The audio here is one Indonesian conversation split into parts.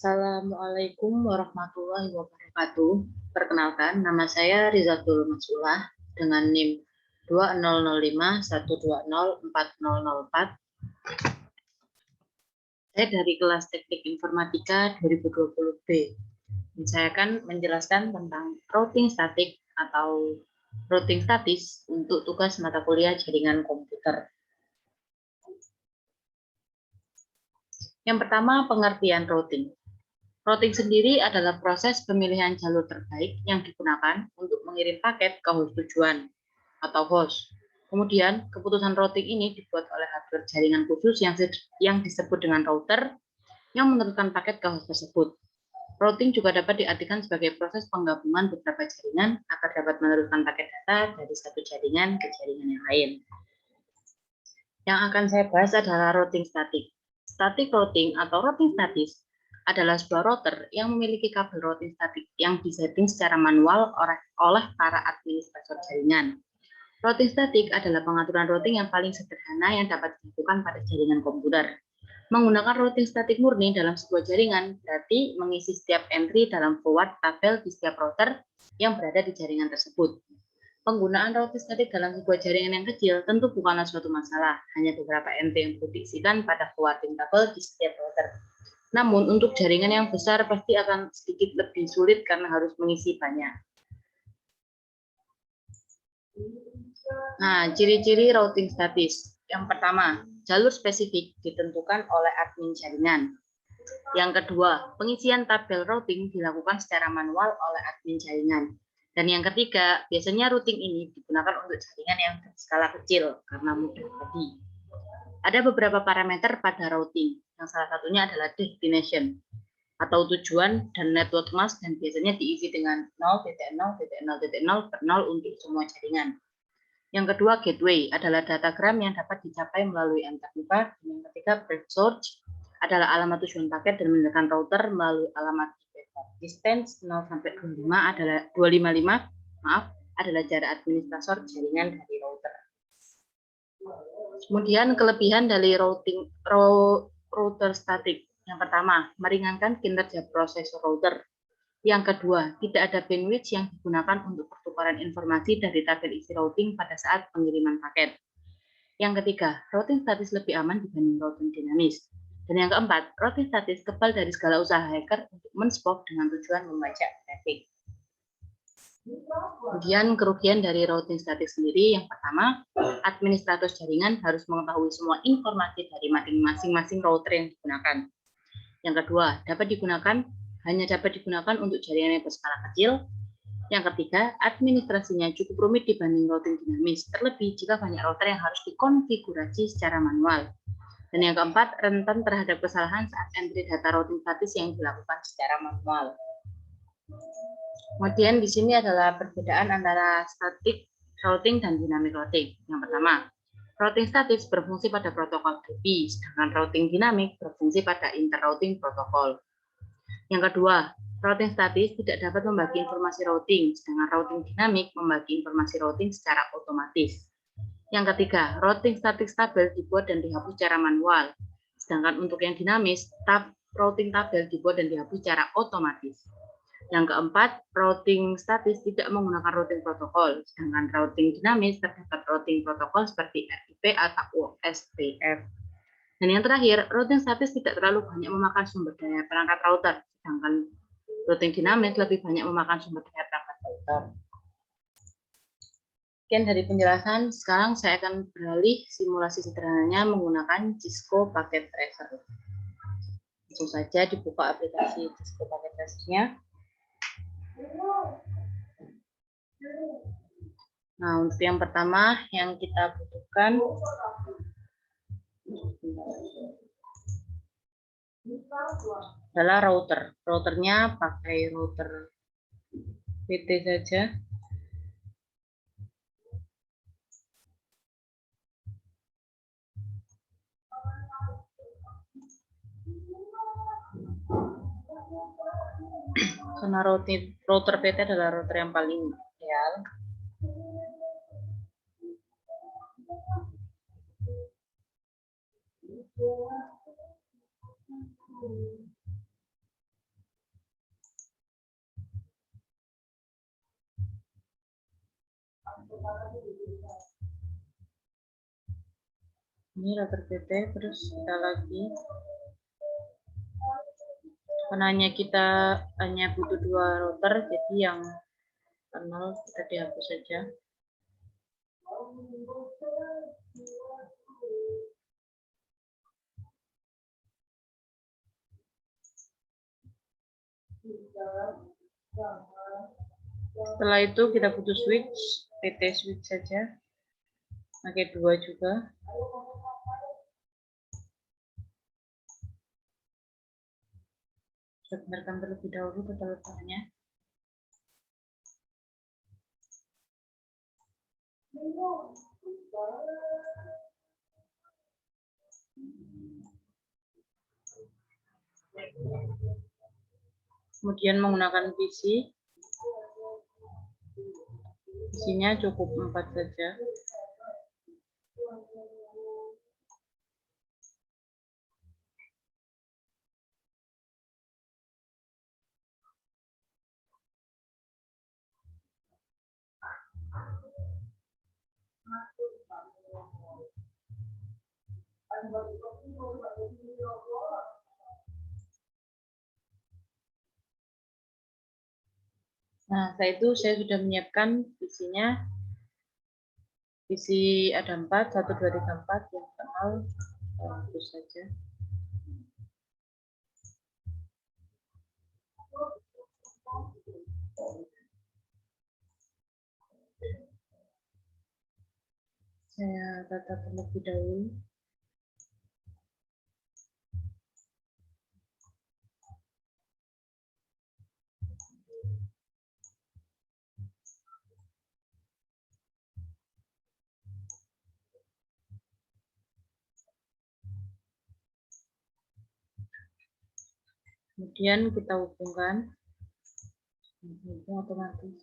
Assalamualaikum warahmatullahi wabarakatuh. Perkenalkan, nama saya Rizatul Mas'ulah dengan NIM 2005120404. Saya dari kelas Teknik Informatika 2020B. Saya akan menjelaskan tentang routing statik atau routing statis untuk tugas mata kuliah jaringan komputer. Yang pertama, pengertian routing. Routing sendiri adalah proses pemilihan jalur terbaik yang digunakan untuk mengirim paket ke host tujuan atau host. Kemudian, keputusan routing ini dibuat oleh hardware jaringan khusus yang disebut dengan router yang meneruskan paket ke host tersebut. Routing juga dapat diartikan sebagai proses penggabungan beberapa jaringan agar dapat meneruskan paket data dari satu jaringan ke jaringan yang lain. Yang akan saya bahas adalah routing statik. Static routing atau routing statis adalah sebuah router yang memiliki kabel routing statik yang disetting secara manual oleh para administrator jaringan. Routing statik adalah pengaturan routing yang paling sederhana yang dapat dilakukan pada jaringan komputer. Menggunakan routing statik murni dalam sebuah jaringan berarti mengisi setiap entry dalam forward tabel di setiap router yang berada di jaringan tersebut. Penggunaan routing statik dalam sebuah jaringan yang kecil tentu bukanlah suatu masalah, hanya beberapa entry yang perlu diisikan pada forwarding tabel di setiap router. Namun, untuk jaringan yang besar pasti akan sedikit lebih sulit karena harus mengisi banyak. Nah, ciri-ciri routing statis. Yang pertama, jalur spesifik ditentukan oleh admin jaringan. Yang kedua, pengisian tabel routing dilakukan secara manual oleh admin jaringan. Dan yang ketiga, biasanya routing ini digunakan untuk jaringan yang berskala kecil karena mudah tadi. Ada beberapa parameter pada routing, yang salah satunya adalah destination atau tujuan dan network mask, dan biasanya diisi dengan 0.0.0.0/0 untuk semua jaringan. Yang kedua, gateway adalah datagram yang dapat dicapai melalui antarmuka. Yang ketiga, bridge source adalah alamat tujuan paket dan mendengarkan router melalui alamat distance 0 sampai 255 adalah jarak administrator jaringan dari router. Kemudian kelebihan dari router statik. Yang pertama, meringankan kinerja prosesor router. Yang kedua, tidak ada bandwidth yang digunakan untuk pertukaran informasi dari tabel isi routing pada saat pengiriman paket. Yang ketiga, routing statis lebih aman dibanding routing dinamis. Dan yang keempat, routing statis kebal dari segala usaha hacker untuk men-spoof dengan tujuan membajak traffic. Kemudian kerugian dari routing statis sendiri, yang pertama, administrator jaringan harus mengetahui semua informasi dari masing-masing router yang digunakan. Yang kedua, hanya dapat digunakan untuk jaringan yang berskala kecil. Yang ketiga, administrasinya cukup rumit dibanding routing dinamis, terlebih jika banyak router yang harus dikonfigurasi secara manual. Dan yang keempat, rentan terhadap kesalahan saat entry data routing statis yang dilakukan secara manual. Kemudian di sini adalah perbedaan antara static routing dan dynamic routing. Yang pertama, routing statis berfungsi pada protokol IP, sedangkan routing dinamik berfungsi pada inter-routing protokol. Yang kedua, routing statis tidak dapat membagi informasi routing, sedangkan routing dinamik membagi informasi routing secara otomatis. Yang ketiga, routing statik tabel dibuat dan dihapus secara manual, sedangkan untuk yang dinamis, routing tabel dibuat dan dihapus secara otomatis. Yang keempat, routing statis tidak menggunakan routing protokol, sedangkan routing dinamis terdapat routing protokol seperti RIP atau OSPF. Dan yang terakhir, routing statis tidak terlalu banyak memakan sumber daya perangkat router, sedangkan routing dinamis lebih banyak memakan sumber daya perangkat router. Sekian dari penjelasan, sekarang saya akan beralih simulasi sederhananya menggunakan Cisco Packet Tracer. Langsung saja dibuka aplikasi Cisco Packet Tracer-nya. Nah, untuk yang pertama yang kita butuhkan adalah router. Routernya pakai router PT saja. Karena router PT adalah router yang paling ideal. Ini router PT, terus kita lagi. Karena kita hanya butuh 2 router, jadi yang 0 kita dihapus saja. Setelah itu kita butuh switch, PT switch saja. Pakai 2 juga. Saya benarkan terlebih dahulu tata letaknya. Kemudian menggunakan PC. Isinya cukup 4 saja. Nah, setelah itu saya sudah menyiapkan PC-nya. PC ada 4, 1, 2, 3, 4, yang kenal hapus saja. Saya tata terlebih dahulu. Kemudian kita hubungkan. Hubung otomatis.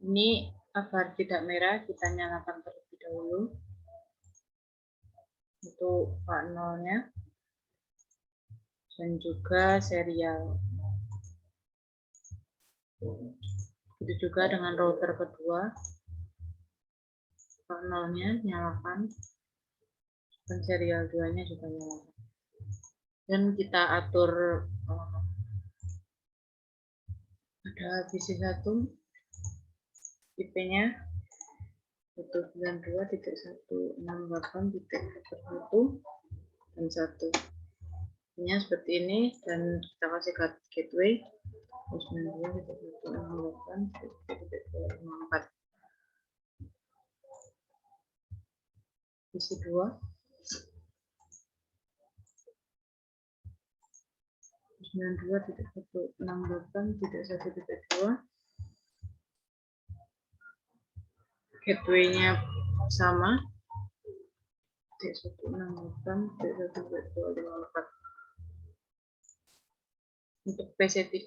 Ini agar tidak merah, kita nyalakan terlebih dahulu untuk Pak nolnya dan juga serial. Begitu juga dengan router kedua, Pak nolnya nyalakan dan serial 2-nya juga nyalakan. Dan kita atur ada PC1, IP-nya 192.168.1 dan 1. Ini seperti ini, dan kita kasih gateway 192.168.254. PC2 92.168.1.2, gateway-nya sama 168.1.254. Untuk PC3,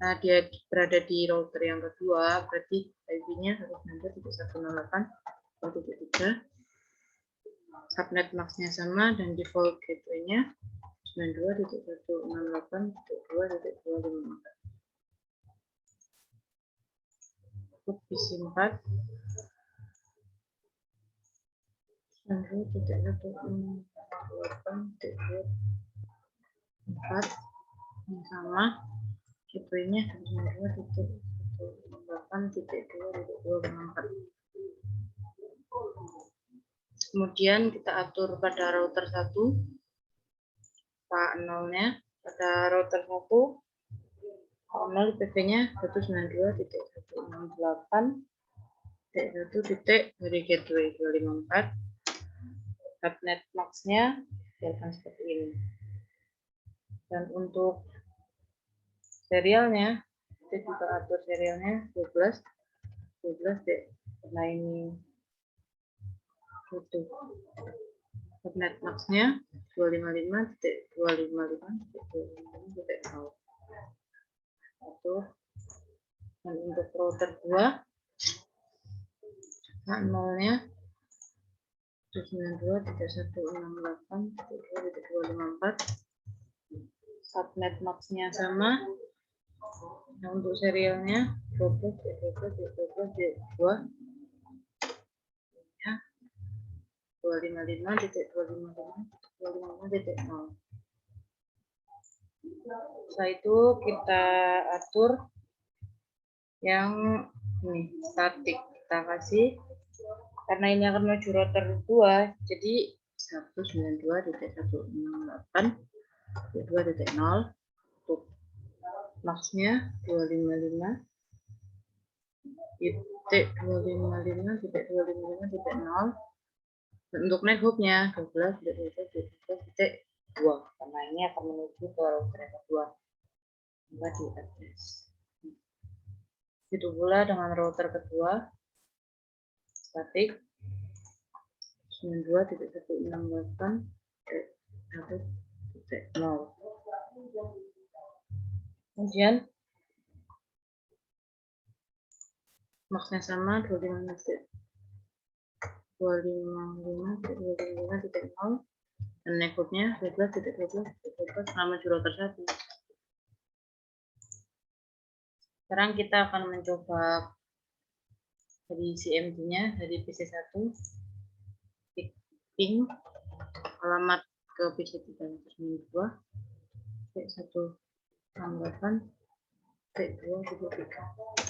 nah dia berada di router yang kedua, berarti IP-nya 192.168.3. Subnet max-nya sama dan default gateway-nya 92.168.2.254. Untuk PC4 92.168.2.4 yang sama, gateway-nya 92.168.2.254. Kemudian kita atur pada router 1, Pak nolnya. Pada router 1, Pak nol IP-nya 192.168.1 dari gateway 254. Subnet max-nya akan seperti ini. Dan untuk serialnya, kita juga atur serialnya 12 deh. Karena ini Itu subnet max-nya 255.255.255.0. Itu. Dan untuk router 2 nolnya 92.168.254. Subnet max-nya sama. Nah, untuk serialnya 12.12.12.2 ya 255.255.255.0. Setelah itu kita atur yang ini statik, kita kasih karena ini akan menuju router 2, jadi 192.168.2.0 untuk max-nya 255.255.0. Untuk nethook-nya 12.12.12.2 karena ini akan menuju ke router kedua. Coba di address. Begitu pula dengan router kedua statik 92.168.1.0. Kemudian max-nya sama 255.255.0 dan nethook-nya 12.12.12 selama router 1. Sekarang kita akan mencoba dari CMD-nya dari PC1 ping alamat ke PC3 2 168 2.3.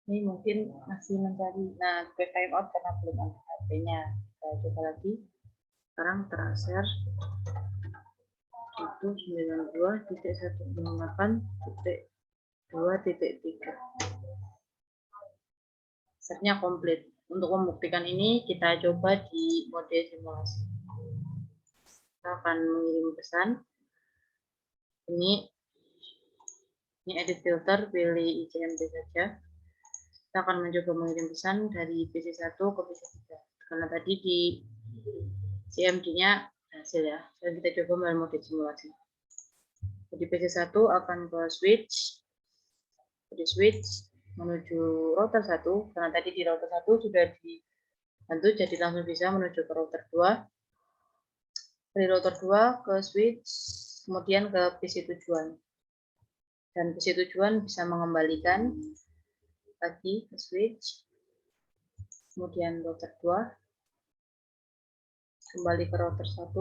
Ini mungkin masih mencari, nah quick timeout karena belum ada HP-nya. Kita coba lagi. Sekarang tracer itu 92.168.2.3. Setnya komplit. Untuk membuktikan ini kita coba di mode simulasi. Kita akan mengirim pesan. Ini edit filter, pilih ICMD saja. Kita akan mencoba mengirim pesan dari PC1 ke PC3. Karena tadi di CMD-nya hasil ya. Dan kita coba melalui mode simulasi. Jadi PC1 akan ke switch. Jadi switch menuju router 1. Karena tadi di router 1 sudah dibantu, jadi langsung bisa menuju ke router 2. Dari router 2 ke switch, kemudian ke PC tujuan. Dan PC tujuan bisa mengembalikan lagi ke switch, kemudian router 2, kembali ke router 1,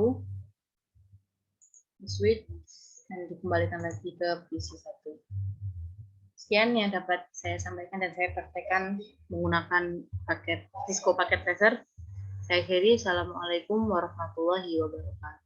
switch, dan dikembalikan lagi ke PC1. Sekian yang dapat saya sampaikan dan saya praktekkan menggunakan Cisco Packet Tracer. Saya akhiri, Assalamualaikum warahmatullahi wabarakatuh.